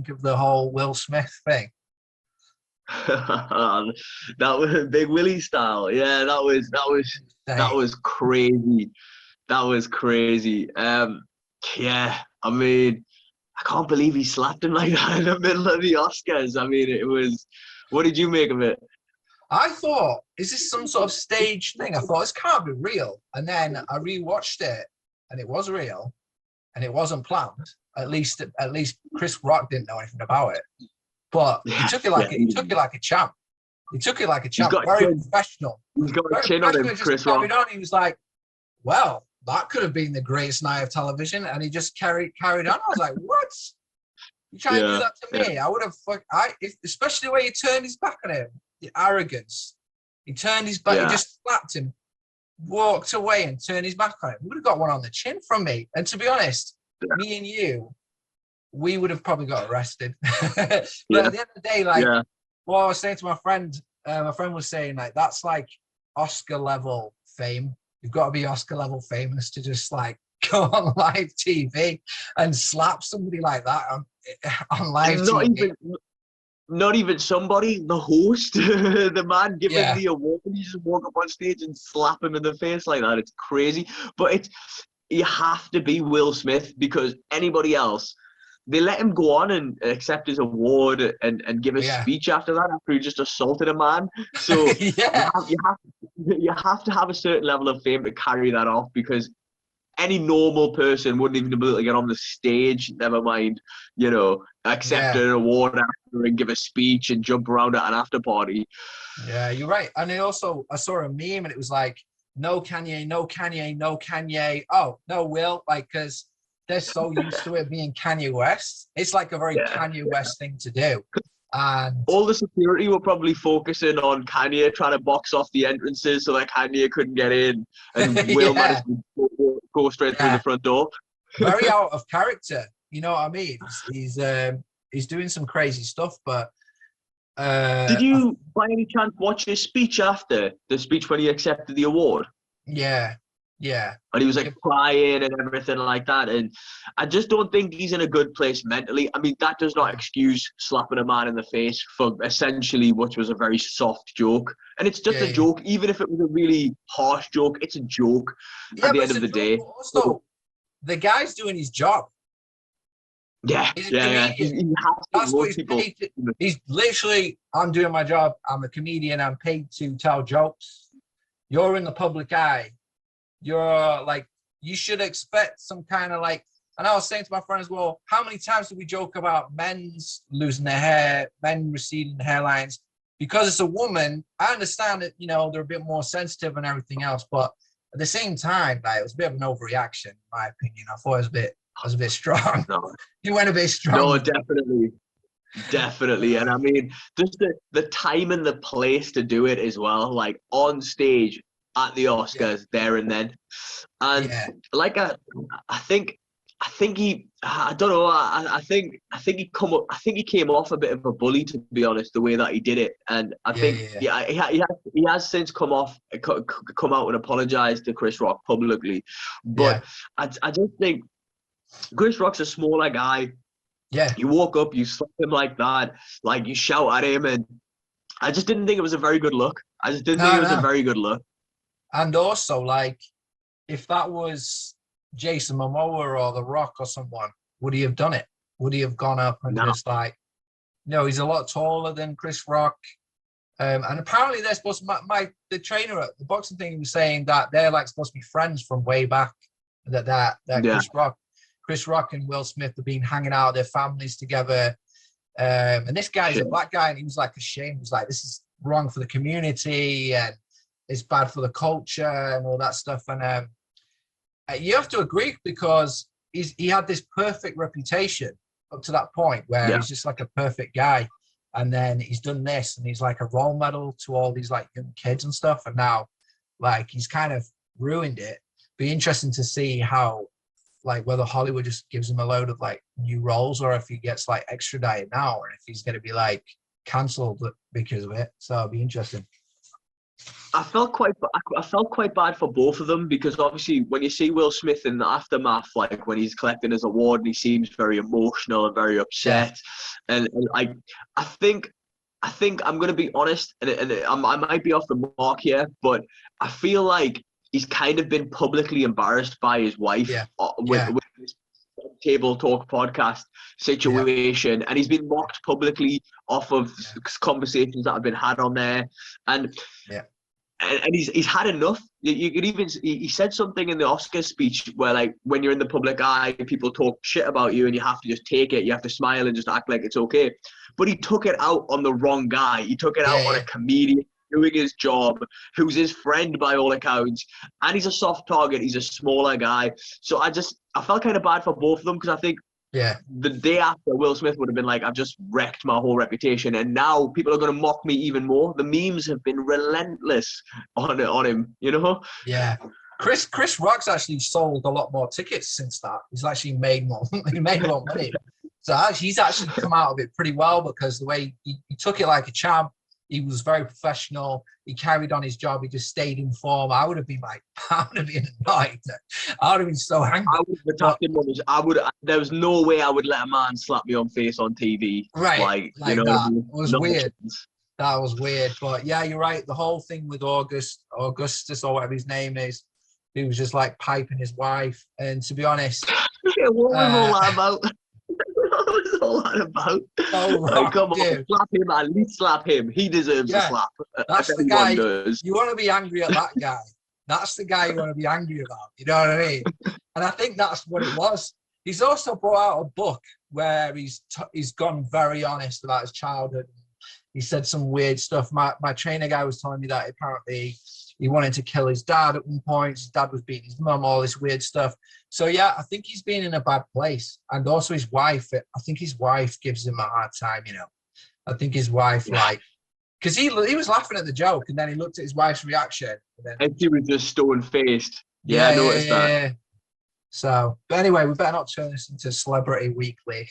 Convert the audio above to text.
think of the whole Will Smith thing? That was Big Willie style. Yeah, that Say, was crazy. That was crazy. Yeah, I mean, I can't believe he slapped him like that in the middle of the Oscars. I mean, it was. What did you make of it? I thought, is this some sort of stage thing? I thought this can't be real, and then I rewatched it, and it was real, and it wasn't planned. At least Chris Rock didn't know anything about it, but Yeah, yeah. he took it like a champ. He took it like a He's champ, got a very chin. professional. He's got a Very chin on professional. him, He just Chris Rock. carried on. He was like, "Well, that could have been the greatest night of television," and he just carried on. I was like, "What? You trying to do Yeah, that to me? I would have especially the way he turned his back on him, the arrogance. He turned his back. He yeah, just slapped him, walked away, and turned his back on him. He would have got one on the chin from me. And to be honest, yeah, me and you, we would have probably got arrested. But at yeah, the end of the day, like yeah. what I was saying to my friend was saying like that's like Oscar level fame. You've got to be Oscar level famous to just like go on live TV and slap somebody like that on live Not TV. even, not even somebody, the host, the man giving Yeah, the award. You just walk up on stage and slap him in the face like that. It's crazy. But you have to be Will Smith because anybody else, they let him go on and accept his award and give a yeah, speech after that after he just assaulted a man. So yeah, you have to have a certain level of fame to carry that off because any normal person wouldn't even be able to get on the stage, never mind, accept yeah. an award after and give a speech and jump around at an after party. Yeah, you're right. And then also, I saw a meme and it was like, no Kanye, no Kanye, no Kanye. Oh, no Will, like, because they're so used to it being Kanye West. It's like a very Yeah. Kanye West thing to do. And All the security were probably focusing on Kanye trying to box off the entrances so that Kanye couldn't get in, and Will yeah, managed to go straight through the yeah, front door. very out of character. You know what I mean? He's doing some crazy stuff, but Did I you, by any chance, watch his speech after the speech when he accepted the award? yeah, yeah, And he was like crying and everything like that. And I just don't think he's in a good place mentally. I mean, that does not excuse slapping a man in the face for essentially what was a very soft joke. And it's just yeah, a yeah. joke. Even if it was a really harsh joke, it's a joke at Yeah, the but end it's a of the joke. day. But also, the guy's doing his job. Yeah, He's a yeah, yeah. He comedian. has to That's what roast he's people. paid to. He's literally, I'm doing my job. I'm a comedian. I'm paid to tell jokes. You're in the public eye. You're like, you should expect some kind of like, and I was saying to my friends, well, how many times do we joke about men's losing their hair, men receding hairlines? Because it's a woman, I understand that, they're a bit more sensitive and everything else, but at the same time, like, it was a bit of an overreaction, in my opinion. I thought it was a bit strong. No, He went a bit strong no, with it. definitely. Definitely. And I mean, just the time and the place to do it as well, like on stage at the Yeah, Oscars there and then. And yeah, like I think I don't know, I think he came off a bit of a bully, to be honest, the way that he did it. And I yeah, think yeah, yeah, he has since come out and apologized to Chris Rock publicly. yeah, But I just think Chris Rock's a smaller guy. yeah. You walk up, you slap him like that, like you shout at him, and I just didn't think it was a very good look. I just didn't think No, it was a no. very good look. And also, like, if that was Jason Momoa or The Rock or someone, would he have done it? Would he have gone up and No, just like, no, he's a lot taller than Chris Rock. And apparently they're supposed to, the trainer at the boxing thing was saying that they're like supposed to be friends from way back. That yeah, Chris Rock and Will Smith have been hanging out, their families together. And this guy's a shit. black guy, and he was like ashamed. He was like, this is wrong for the community, and it's bad for the culture and all that stuff. And you have to agree because he had this perfect reputation up to that point where Yeah, he's just like a perfect guy. And then he's done this and he's like a role model to all these like young kids and stuff. And now like he's kind of ruined it. Be interesting to see how like whether Hollywood just gives him a load of like new roles or if he gets like extradited now or if he's going to be like cancelled because of it. So it'll be interesting. I felt quite bad for both of them because obviously when you see Will Smith in the aftermath, like when he's collecting his award and he seems very emotional and very upset, and I think I'm gonna be honest, and I might be off the mark here, but I feel like he's kind of been publicly embarrassed by his wife Yeah. with this table talk podcast situation, and he's been mocked publicly off of conversations that have been had on there, and he's had enough. You could even he said something in the Oscar speech where like when you're in the public eye, people talk shit about you, and you have to just take it. You have to smile and just act like it's okay. But he took it out on the wrong guy. He took it out on a comedian doing his job, who's his friend by all accounts, and he's a soft target. He's a smaller guy, so I felt kind of bad for both of them because I think the day after Will Smith would have been like, I've just wrecked my whole reputation, and now people are going to mock me even more. The memes have been relentless on him, you know? Yeah. Chris Rock's actually sold a lot more tickets since that. He's actually made more. He made more money. So he's actually come out of it pretty well because the way he took it like a champ. He was very professional. He carried on his job. He just stayed in form. I would have been annoyed. I would have been so angry. I would have attacked him. There was no way I would let a man slap me on face on TV. Right. Like you know, that. It was weird. Chance. That was weird. But yeah, you're right. The whole thing with Augustus or whatever his name is, he was just like piping his wife. And to be honest, what was all that about? What was all that about? Oh, like, come on, slap him, at least slap him. He deserves a slap. That's the guy. You want to be angry at that guy. That's the guy you want to be angry about. You know what I mean? And I think that's what it was. He's also brought out a book where he's gone very honest about his childhood. He said some weird stuff. My trainer guy was telling me that apparently he wanted to kill his dad at one point. His dad was beating his mum, all this weird stuff. So, yeah, I think he's been in a bad place. And also his wife, I think his wife gives him a hard time, you know. I think his wife, because he was laughing at the joke and then he looked at his wife's reaction. And she was just stone-faced. Yeah, I noticed that. So, but anyway, we better not turn this into Celebrity Weekly.